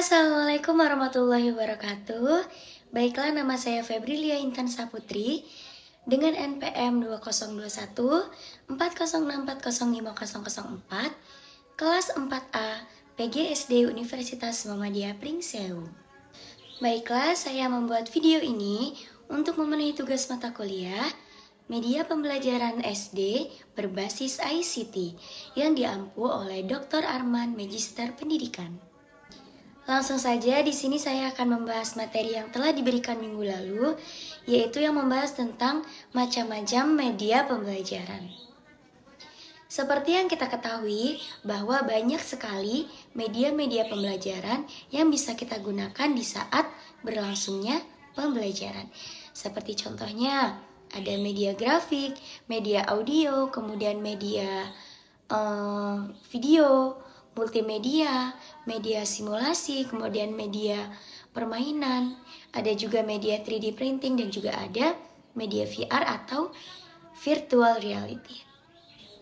Assalamualaikum warahmatullahi wabarakatuh. Baiklah, nama saya Febrilia Intan Saputri dengan NPM 2021 406405004 kelas 4A PGSD Universitas Muhammadiyah Pringsewu. Baiklah, saya membuat video ini untuk memenuhi tugas mata kuliah Media Pembelajaran SD berbasis ICT yang diampu oleh Dr. Arman Magister Pendidikan. Langsung saja di sini saya akan membahas materi yang telah diberikan minggu lalu, yaitu yang membahas tentang macam-macam media pembelajaran. Seperti yang kita ketahui bahwa banyak sekali media-media pembelajaran yang bisa kita gunakan di saat berlangsungnya pembelajaran. Seperti contohnya ada media grafik, media audio, kemudian media video, multimedia, media simulasi, kemudian media permainan, ada juga media 3D printing, dan juga ada media VR atau virtual reality.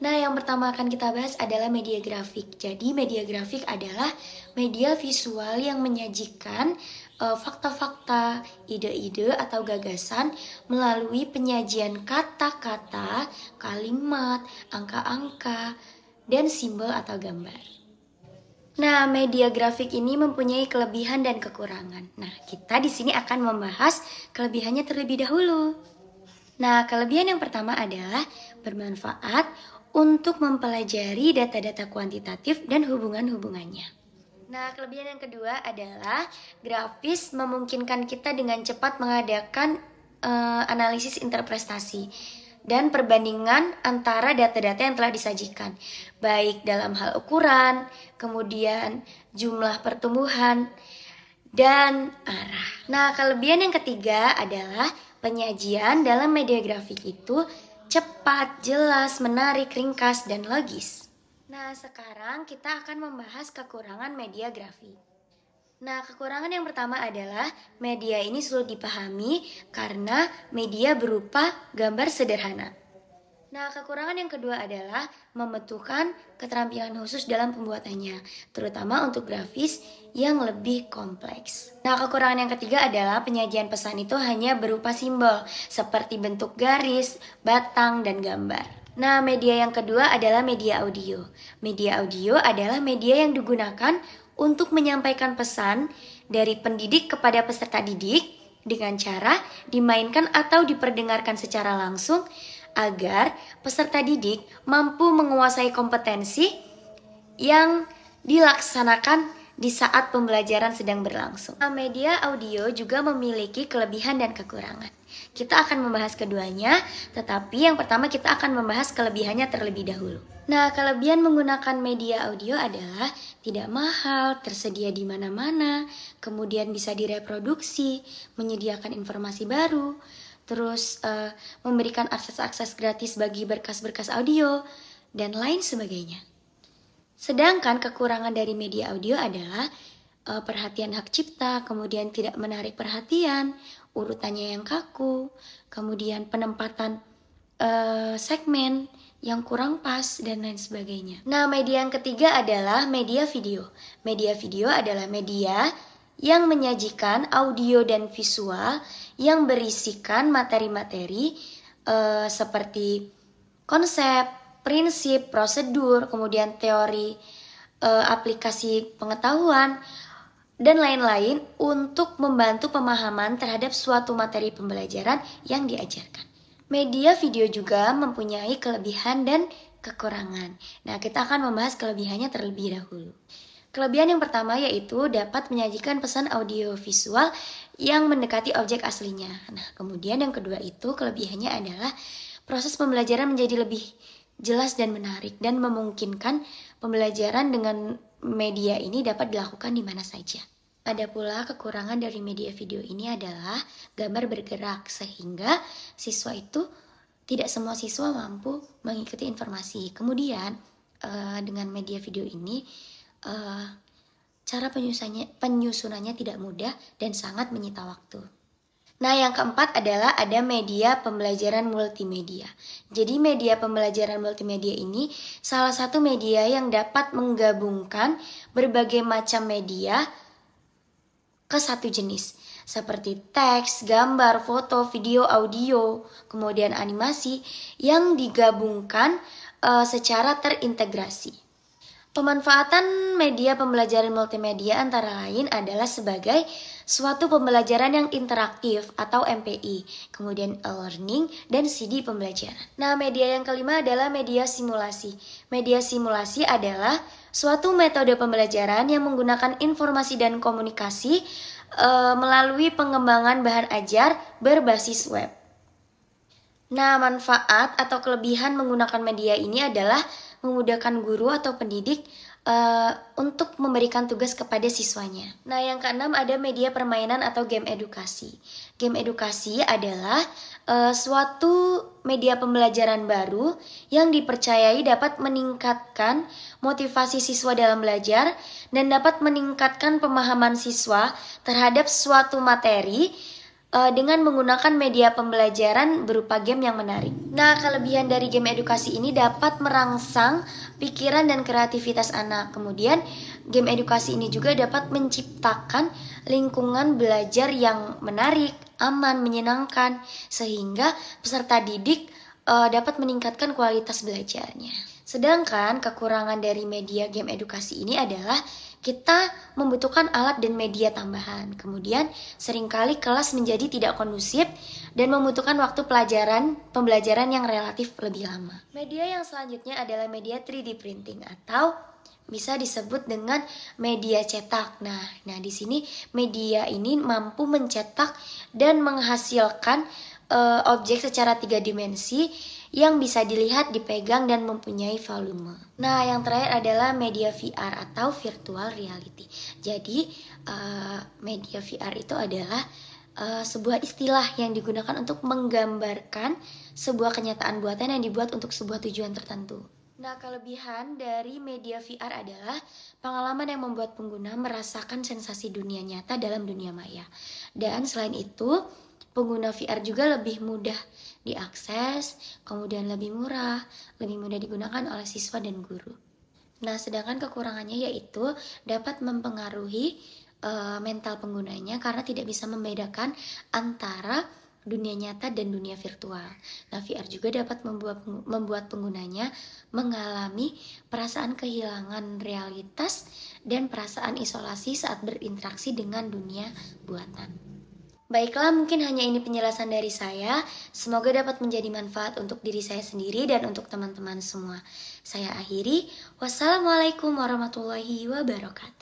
Nah, yang pertama akan kita bahas adalah media grafik. Jadi, media grafik adalah media visual yang menyajikan fakta-fakta, ide-ide atau gagasan melalui penyajian kata-kata, kalimat, angka-angka, dan simbol atau gambar. Nah, media grafik ini mempunyai kelebihan dan kekurangan. Nah, kita di sini akan membahas kelebihannya terlebih dahulu. Nah, kelebihan yang pertama adalah bermanfaat untuk mempelajari data-data kuantitatif dan hubungan-hubungannya. Nah, kelebihan yang kedua adalah grafis memungkinkan kita dengan cepat mengadakan analisis interpretasi dan perbandingan antara data-data yang telah disajikan, baik dalam hal ukuran, kemudian jumlah pertumbuhan, dan arah. Nah, kelebihan yang ketiga adalah penyajian dalam media grafik itu cepat, jelas, menarik, ringkas, dan logis. Nah, sekarang kita akan membahas kekurangan media grafik. Nah, kekurangan yang pertama adalah media ini sulit dipahami karena media berupa gambar sederhana. Nah, kekurangan yang kedua adalah membutuhkan keterampilan khusus dalam pembuatannya, terutama untuk grafis yang lebih kompleks. Nah, kekurangan yang ketiga adalah penyajian pesan itu hanya berupa simbol, seperti bentuk garis, batang, dan gambar. Nah, media yang kedua adalah media audio. Media audio adalah media yang digunakan untuk menyampaikan pesan dari pendidik kepada peserta didik dengan cara dimainkan atau diperdengarkan secara langsung agar peserta didik mampu menguasai kompetensi yang dilaksanakan di saat pembelajaran sedang berlangsung. Nah, media audio juga memiliki kelebihan dan kekurangan. Kita akan membahas keduanya, tetapi yang pertama kita akan membahas kelebihannya terlebih dahulu. Nah, kelebihan menggunakan media audio adalah tidak mahal, tersedia di mana-mana, kemudian bisa direproduksi, menyediakan informasi baru, terus memberikan akses-akses gratis bagi berkas-berkas audio, dan lain sebagainya. Sedangkan kekurangan dari media audio adalah perhatian hak cipta, kemudian tidak menarik perhatian, urutannya yang kaku, kemudian penempatan segmen yang kurang pas, dan lain sebagainya. Nah, media yang ketiga adalah media video. Media video adalah media yang menyajikan audio dan visual yang berisikan materi-materi seperti konsep, prinsip, prosedur, kemudian teori, aplikasi pengetahuan, dan lain-lain untuk membantu pemahaman terhadap suatu materi pembelajaran yang diajarkan. Media video juga mempunyai kelebihan dan kekurangan. Nah, kita akan membahas kelebihannya terlebih dahulu. Kelebihan yang pertama yaitu dapat menyajikan pesan audio visual yang mendekati objek aslinya. Nah, kemudian yang kedua itu kelebihannya adalah proses pembelajaran menjadi lebih jelas dan menarik dan memungkinkan pembelajaran dengan media ini dapat dilakukan di mana saja. Ada pula kekurangan dari media video ini adalah gambar bergerak, sehingga siswa itu tidak semua siswa mampu mengikuti informasi. Kemudian dengan media video ini cara penyusunannya tidak mudah dan sangat menyita waktu. Nah, yang keempat adalah ada media pembelajaran multimedia. Jadi media pembelajaran multimedia ini salah satu media yang dapat menggabungkan berbagai macam media ke satu jenis, seperti teks, gambar, foto, video, audio, kemudian animasi yang digabungkan secara terintegrasi. Pemanfaatan media pembelajaran multimedia antara lain adalah sebagai suatu pembelajaran yang interaktif atau MPI, kemudian e-learning dan CD pembelajaran. Nah, media yang kelima adalah media simulasi. Media simulasi adalah suatu metode pembelajaran yang menggunakan informasi dan komunikasi melalui pengembangan bahan ajar berbasis web. Nah, manfaat atau kelebihan menggunakan media ini adalah memudahkan guru atau pendidik untuk memberikan tugas kepada siswanya. Nah, yang keenam ada media permainan atau game edukasi. Game edukasi adalah suatu media pembelajaran baru yang dipercayai dapat meningkatkan motivasi siswa dalam belajar dan dapat meningkatkan pemahaman siswa terhadap suatu materi dengan menggunakan media pembelajaran berupa game yang menarik. Nah, kelebihan dari game edukasi ini dapat merangsang pikiran dan kreativitas anak. Kemudian, game edukasi ini juga dapat menciptakan lingkungan belajar yang menarik, aman, menyenangkan, sehingga peserta didik dapat meningkatkan kualitas belajarnya. Sedangkan kekurangan dari media game edukasi ini adalah kita membutuhkan alat dan media tambahan. Kemudian seringkali kelas menjadi tidak kondusif dan membutuhkan waktu pembelajaran yang relatif lebih lama. Media yang selanjutnya adalah media 3D printing atau bisa disebut dengan media cetak. Nah di sini media ini mampu mencetak dan menghasilkan objek secara 3 dimensi yang bisa dilihat, dipegang, dan mempunyai volume. Nah, yang terakhir adalah media VR atau virtual reality. Jadi, media VR itu adalah sebuah istilah yang digunakan untuk menggambarkan sebuah kenyataan buatan yang dibuat untuk sebuah tujuan tertentu. Nah, kelebihan dari media VR adalah pengalaman yang membuat pengguna merasakan sensasi dunia nyata dalam dunia maya. Dan selain itu, pengguna VR juga lebih mudah diakses, kemudian lebih murah, lebih mudah digunakan oleh siswa dan guru. Nah, sedangkan kekurangannya yaitu dapat mempengaruhi mental penggunanya karena tidak bisa membedakan antara dunia nyata dan dunia virtual. Nah, VR juga dapat membuat penggunanya mengalami perasaan kehilangan realitas dan perasaan isolasi saat berinteraksi dengan dunia buatan. Baiklah, mungkin hanya ini penjelasan dari saya. Semoga dapat menjadi manfaat untuk diri saya sendiri dan untuk teman-teman semua. Saya akhiri. Wassalamualaikum warahmatullahi wabarakatuh.